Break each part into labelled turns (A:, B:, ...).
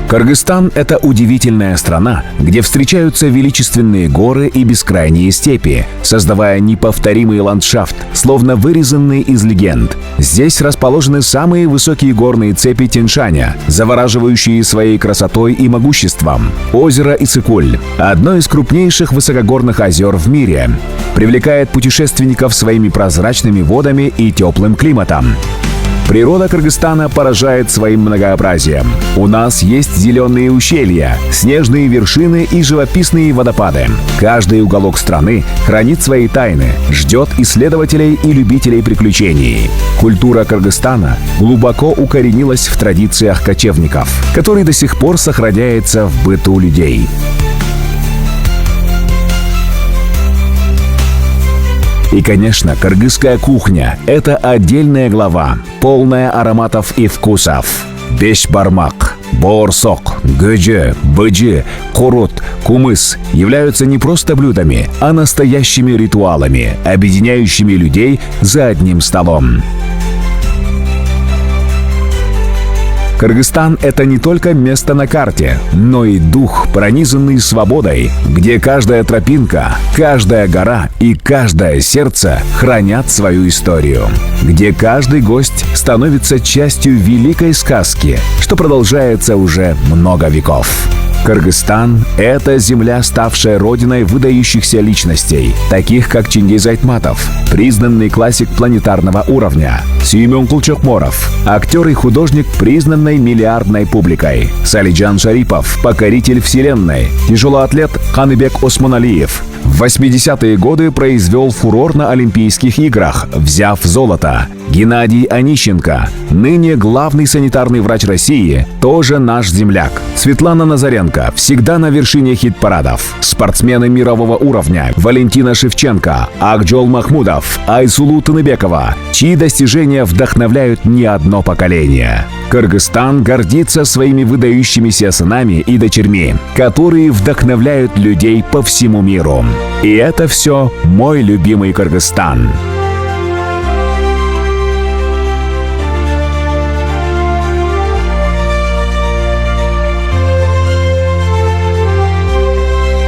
A: Кыргызстан — это удивительная страна, где встречаются величественные горы и бескрайние степи, создавая неповторимый ландшафт, словно вырезанный из легенд. Здесь расположены самые высокие горные цепи Тянь-Шаня, завораживающие своей красотой и могуществом. Озеро Исыкуль — одно из крупнейших высокогорных озер в мире. Привлекает путешественников своими прозрачными водами и теплым климатом. Природа Кыргызстана поражает своим многообразием. У нас есть зеленые ущелья, снежные вершины и живописные водопады. Каждый уголок страны хранит свои тайны, ждет исследователей и любителей приключений. Культура Кыргызстана глубоко укоренилась в традициях кочевников, который до сих пор сохраняется в быту людей. И, конечно, кыргызская кухня — это отдельная глава, полная ароматов и вкусов. Бешбармак, боорсок, гөжө, быжы, курут, кумыс являются не просто блюдами, а настоящими ритуалами, объединяющими людей за одним столом. Кыргызстан — это не только место на карте, но и дух, пронизанный свободой, где каждая тропинка, каждая гора и каждое сердце хранят свою историю, где каждый гость становится частью великой сказки, что продолжается уже много веков. Кыргызстан — это земля, ставшая родиной выдающихся личностей, таких как Чингиз Айтматов, признанный классик планетарного уровня, Сюймёнкул Чокморов, актер и художник, признанный миллиардной публикой, Салиджан Шарипов, покоритель вселенной, тяжелоатлет Каныбек Осмоналиев. В 80-е годы произвел фурор на Олимпийских играх, взяв золото. Геннадий Онищенко, ныне главный санитарный врач России, тоже наш земляк. Светлана Назаренко, всегда на вершине хит-парадов. Спортсмены мирового уровня Валентина Шевченко, Акджол Махмудов, Айсулу Тыныбекова, чьи достижения вдохновляют не одно поколение. Кыргызстан гордится своими выдающимися сынами и дочерьми, которые вдохновляют людей по всему миру. И это все мой любимый Кыргызстан.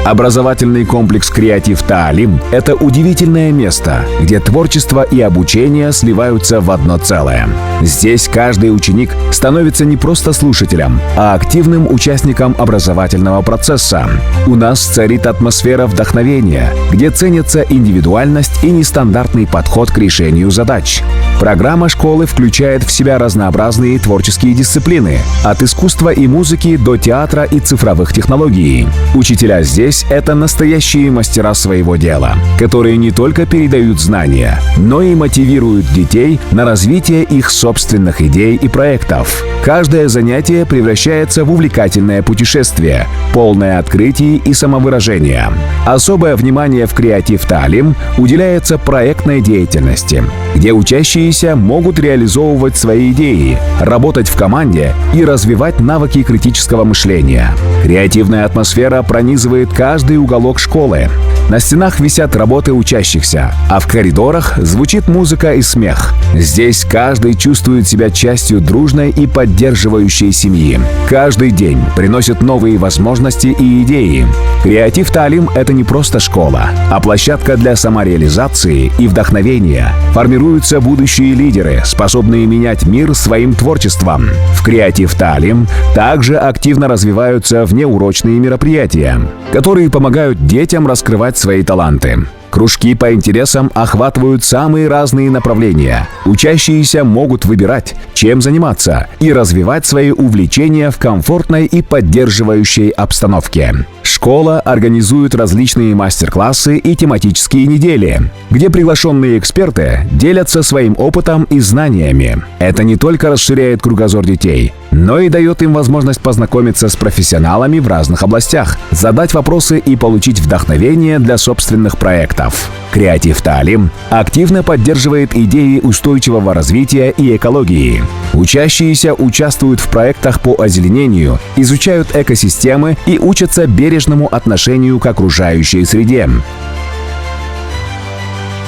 A: Образовательный комплекс «Креатив Таалим» — это удивительное место, где творчество и обучение сливаются в одно целое. Здесь каждый ученик становится не просто слушателем, а активным участником образовательного процесса. У нас царит атмосфера вдохновения, где ценится индивидуальность и нестандартный подход к решению задач. Программа школы включает в себя разнообразные творческие дисциплины, от искусства и музыки до театра и цифровых технологий. Учителя здесь — это настоящие мастера своего дела, которые не только передают знания, но и мотивируют детей на развитие их собственных идей и проектов. Каждое занятие превращается в увлекательное путешествие, полное открытий и самовыражения. Особое внимание в «Креатив Таалим» уделяется проектной деятельности, где учащиеся могут реализовывать свои идеи, работать в команде и развивать навыки критического мышления. Креативная атмосфера пронизывает каждый уголок школы. На стенах висят работы учащихся, а в коридорах звучит музыка и смех. Здесь каждый чувствует себя частью дружной и поддерживающей семьи. Каждый день приносит новые возможности и идеи. «Креатив Таалим» — это не просто школа, а площадка для самореализации и вдохновения. Формируются будущие лидеры, способные менять мир своим творчеством. В «Креатив Таалим» также активно развиваются внеурочные мероприятия, которые помогают детям раскрывать свои таланты. Кружки по интересам охватывают самые разные направления. Учащиеся могут выбирать, чем заниматься, и развивать свои увлечения в комфортной и поддерживающей обстановке. Школа организует различные мастер-классы и тематические недели, где приглашенные эксперты делятся своим опытом и знаниями. Это не только расширяет кругозор детей, но и дает им возможность познакомиться с профессионалами в разных областях, задать вопросы и получить вдохновение для собственных проектов. «Креатив Таалим» активно поддерживает идеи устойчивого развития и экологии. Учащиеся участвуют в проектах по озеленению, изучают экосистемы и учатся бережному отношению к окружающей среде.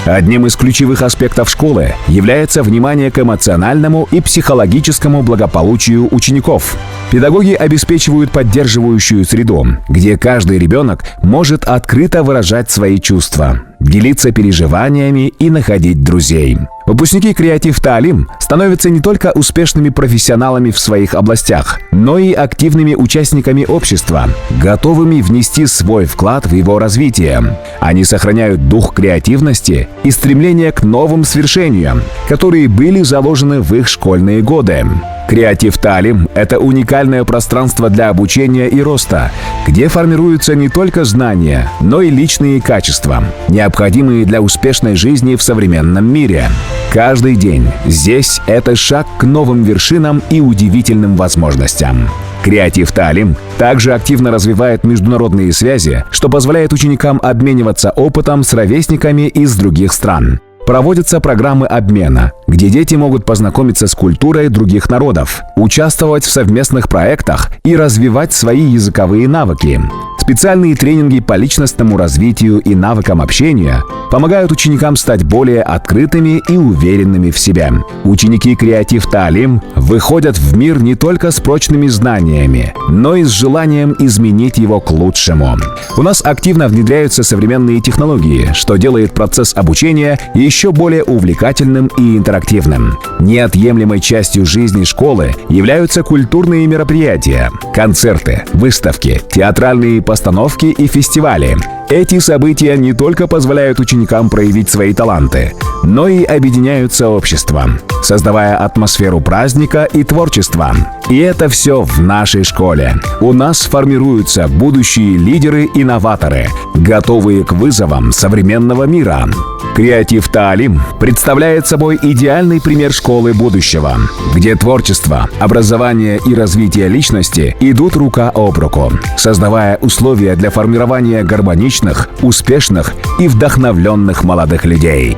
A: Одним из ключевых аспектов школы является внимание к эмоциональному и психологическому благополучию учеников. Педагоги обеспечивают поддерживающую среду, где каждый ребенок может открыто выражать свои чувства, делиться переживаниями и находить друзей. Выпускники Креатив Таалим становятся не только успешными профессионалами в своих областях, но и активными участниками общества, готовыми внести свой вклад в его развитие. Они сохраняют дух креативности и стремление к новым свершениям, которые были заложены в их школьные годы. Креатив Таалим – это уникальное пространство для обучения и роста, где формируются не только знания, но и личные качества, необходимые для успешной жизни в современном мире. Каждый день здесь – это шаг к новым вершинам и удивительным возможностям. Креатив Таалим также активно развивает международные связи, что позволяет ученикам обмениваться опытом с ровесниками из других стран. Проводятся программы обмена, где дети могут познакомиться с культурой других народов, участвовать в совместных проектах и развивать свои языковые навыки. Специальные тренинги по личностному развитию и навыкам общения помогают ученикам стать более открытыми и уверенными в себе. Ученики Креатив Таалим выходят в мир не только с прочными знаниями, но и с желанием изменить его к лучшему. У нас активно внедряются современные технологии, что делает процесс обучения еще более увлекательным и интерактивным. Неотъемлемой частью жизни школы являются культурные мероприятия, концерты, выставки, театральные постановки и фестивали. Эти события не только позволяют ученикам проявить свои таланты, но и объединяют сообщество, создавая атмосферу праздника и творчества. И это все в нашей школе. У нас формируются будущие лидеры-инноваторы, готовые к вызовам современного мира. Креатив Таалим представляет собой идеальный пример школы будущего, где творчество, образование и развитие личности идут рука об руку, создавая условия для формирования гармоничных, успешных и вдохновленных молодых людей.